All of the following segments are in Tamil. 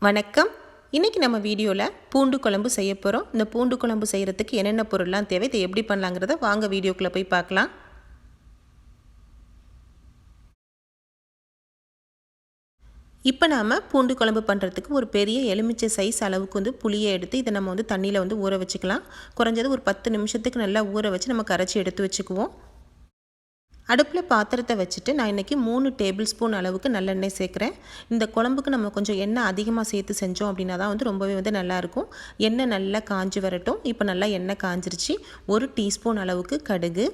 வணக்கம். இன்றைக்கி நம்ம வீடியோவில் பூண்டு குழம்பு செய்ய போகிறோம். இந்த பூண்டு குழம்பு செய்கிறதுக்கு என்னென்ன பொருள்லாம் தேவை, இதை எப்படி பண்ணலாங்கிறத வாங்க வீடியோக்குள்ளே போய் பார்க்கலாம். இப்போ நாம் பூண்டு குழம்பு பண்ணுறதுக்கு ஒரு பெரிய எலுமிச்சை சைஸ் அளவுக்கு புளியை எடுத்து இதை நம்ம தண்ணியில் ஊற வச்சுக்கலாம். குறைஞ்சது ஒரு 10 நிமிஷத்துக்கு நல்லா ஊற வச்சு நம்ம கரைச்சி எடுத்து வச்சுக்குவோம். அடுப்பில் பாத்திரத்தை வச்சுட்டு நான் இன்றைக்கி 3 டேபிள் ஸ்பூன் அளவுக்கு நல்லெண்ணெய் சேர்க்குறேன். இந்த குழம்புக்கு நம்ம கொஞ்சம் எண்ணெய் அதிகமாக சேர்த்து செஞ்சோம் அப்படின்னா தான் ரொம்பவே நல்லாயிருக்கும். எண்ணெய் நல்லா காஞ்சி வரட்டும். இப்போ நல்லா எண்ணெய் காஞ்சிருச்சு. 1 டீஸ்பூன் அளவுக்கு கடுகு,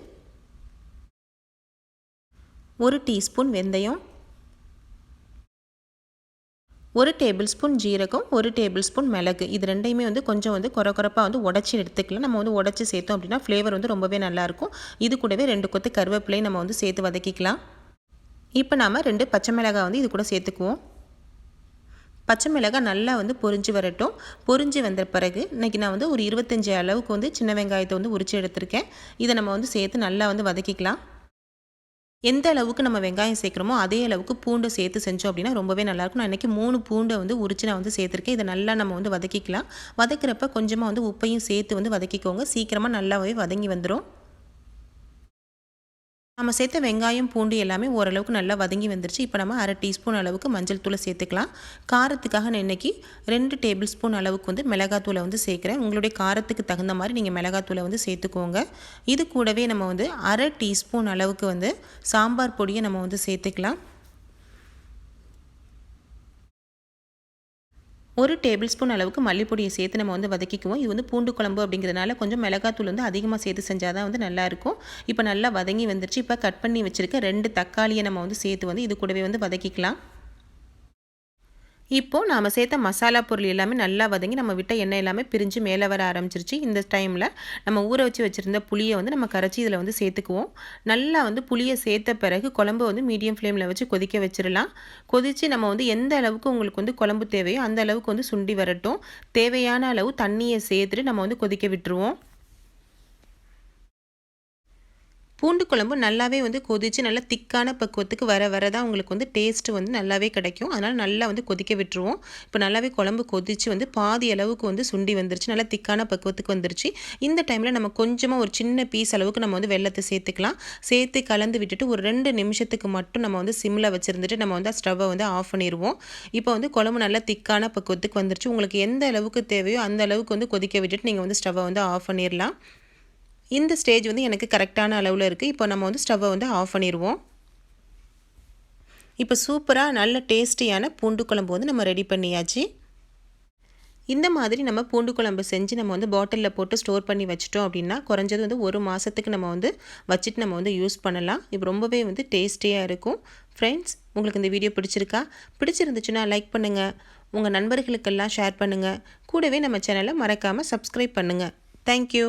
1 டீஸ்பூன் வெந்தயம், 1 டேபிள் ஸ்பூன் ஜீரகம், 1 டேபிள் ஸ்பூன் மிளகு. இது ரெண்டையுமே கொஞ்சம் கொரப்பாக உடச்சி எடுத்துக்கலாம். நம்ம உடச்சி சேர்த்தோம் அப்படின்னா ஃப்ளேவர் ரொம்பவே நல்லாயிருக்கும். இது கூடவே 2 கொத்து கருவேப்பிலையும் நம்ம சேர்த்து வதக்கிக்கலாம். இப்போ நாம் 2 பச்சை மிளகாய் இது கூட சேர்த்துக்குவோம். பச்சை மிளகாய் நல்லா பொரிஞ்சு வரட்டும். பொரிஞ்சு வந்த பிறகு இன்றைக்கி நான் ஒரு 25 அளவுக்கு சின்ன வெங்காயத்தை உரித்து எடுத்திருக்கேன். இதை நம்ம சேர்த்து நல்லா வதக்கிக்கலாம். எந்த அளவுக்கு நம்ம வெங்காயம் சேர்க்குறோமோ அதே அளவுக்கு பூண்டை சேர்த்து செஞ்சோம் அப்படின்னா ரொம்பவே நல்லாயிருக்கும். நான் இன்றைக்கி 3 பூண்டை உரிச்சு நான் சேர்த்துருக்கேன். இதை நல்லா நம்ம வதக்கிக்கலாம். வதக்கிறப்ப கொஞ்சமாக உப்பையும் சேர்த்து வதக்கிக்கோங்க. சீக்கிரமாக நல்லாவே வதங்கி வந்துடும். நம்ம சேர்த்த வெங்காயம் பூண்டு எல்லாமே ஓரளவுக்கு நல்லா வதங்கி வந்துருச்சு. இப்போ நம்ம 1/2 டீஸ்பூன் அளவுக்கு மஞ்சள் தூளை சேர்த்துக்கலாம். காரத்துக்காக நான் இன்றைக்கி 2 டேபிள் ஸ்பூன் அளவுக்கு மிளகாத்தூளை சேர்க்குறேன். உங்களுடைய காரத்துக்கு தகுந்த மாதிரி நீங்கள் மிளகாத்தூளை சேர்த்துக்கோங்க. இது கூடவே நம்ம 1/2 டீஸ்பூன் அளவுக்கு சாம்பார் பொடியை நம்ம சேர்த்துக்கலாம். 1 டேபிள் ஸ்பூன் அளவுக்கு மல்லிப்பொடியை சேர்த்து நம்ம வதக்கிக்குவோம். இது பூண்டு குழம்பு அப்படிங்கிறதுனால கொஞ்சம் மிளகாத்தூள் அதிகமாக சேர்த்து செஞ்சால் தான் நல்லாயிருக்கும். இப்போ நல்லா வதங்கி வந்துருச்சு. இப்போ கட் பண்ணி வச்சுருக்க 2 தக்காளியை நம்ம சேர்த்து இது கூடவே வதக்கிக்கலாம். இப்போது நாம் சேர்த்த மசாலா பொருள் எல்லாமே நல்லா வதங்கி நம்ம விட்ட எண்ணெய் எல்லாமே பிரிஞ்சு மேலே வர ஆரம்பிச்சிருச்சு. இந்த டைமில் நம்ம ஊற வச்சு வச்சுருந்த புளியை நம்ம கரைச்சி இதில் சேர்த்துக்குவோம். நல்லா புளியை சேர்த்த பிறகு குழம்பு மீடியம் ஃப்ளேமில் வச்சு கொதிக்க வச்சிடலாம். கொதித்து நம்ம எந்த அளவுக்கு உங்களுக்கு குழம்பு தேவையோ அந்த அளவுக்கு சுண்டி வரட்டும். தேவையான அளவு தண்ணியை சேர்த்துட்டு நம்ம கொதிக்க விட்டுருவோம். பூண்டு குழம்பு நல்லாவே கொதித்து நல்லா திக்கான பக்குவத்துக்கு வர தான் உங்களுக்கு டேஸ்ட்டு நல்லாவே கிடைக்கும். அதனால் நல்லா கொதிக்க விட்டுருவோம். இப்போ நல்லாவே குழம்பு கொதித்து பாதி அளவுக்கு சுண்டி வந்துருச்சு. நல்லா திக்கான பக்குவத்துக்கு வந்துருச்சு. இந்த டைமில் நம்ம கொஞ்சமாக ஒரு சின்ன பீஸ் அளவுக்கு நம்ம வெல்லத்தை சேர்த்துக்கலாம். சேர்த்து கலந்து விட்டுட்டு ஒரு 2 நிமிஷத்துக்கு மட்டும் நம்ம சிம்மில் வச்சுருந்துட்டு நம்ம ஸ்டவ்வை ஆஃப் பண்ணிடுவோம். இப்போ குழம்பு நல்லா திக்கான பக்குவத்துக்கு வந்துருச்சு. உங்களுக்கு எந்த அளவுக்கு தேவையோ அந்த அளவுக்கு கொதிக்க விட்டுட்டு நீங்கள் ஸ்டவ்வை ஆஃப் பண்ணிடலாம். இந்த ஸ்டேஜ் எனக்கு கரெக்டான அளவில் இருக்குது. இப்போ நம்ம ஸ்டவ்வை ஆஃப் பண்ணிடுவோம். இப்போ சூப்பராக நல்ல டேஸ்டியான பூண்டு குழம்பு நம்ம ரெடி பண்ணியாச்சு. இந்த மாதிரி நம்ம பூண்டு குழம்பு செஞ்சு நம்ம பாட்டிலில் போட்டு ஸ்டோர் பண்ணி வச்சிட்டோம் அப்படின்னா குறைஞ்சது 1 மாதத்துக்கு நம்ம வச்சுட்டு நம்ம யூஸ் பண்ணலாம். இப்போ ரொம்பவே டேஸ்டியாக இருக்கும். ஃப்ரெண்ட்ஸ், உங்களுக்கு இந்த வீடியோ பிடிச்சிருந்துச்சுன்னா லைக் பண்ணுங்கள். உங்கள் நண்பர்களுக்கெல்லாம் ஷேர் பண்ணுங்கள். கூடவே நம்ம சேனலை மறக்காமல் சப்ஸ்கிரைப் பண்ணுங்கள். தேங்க்யூ.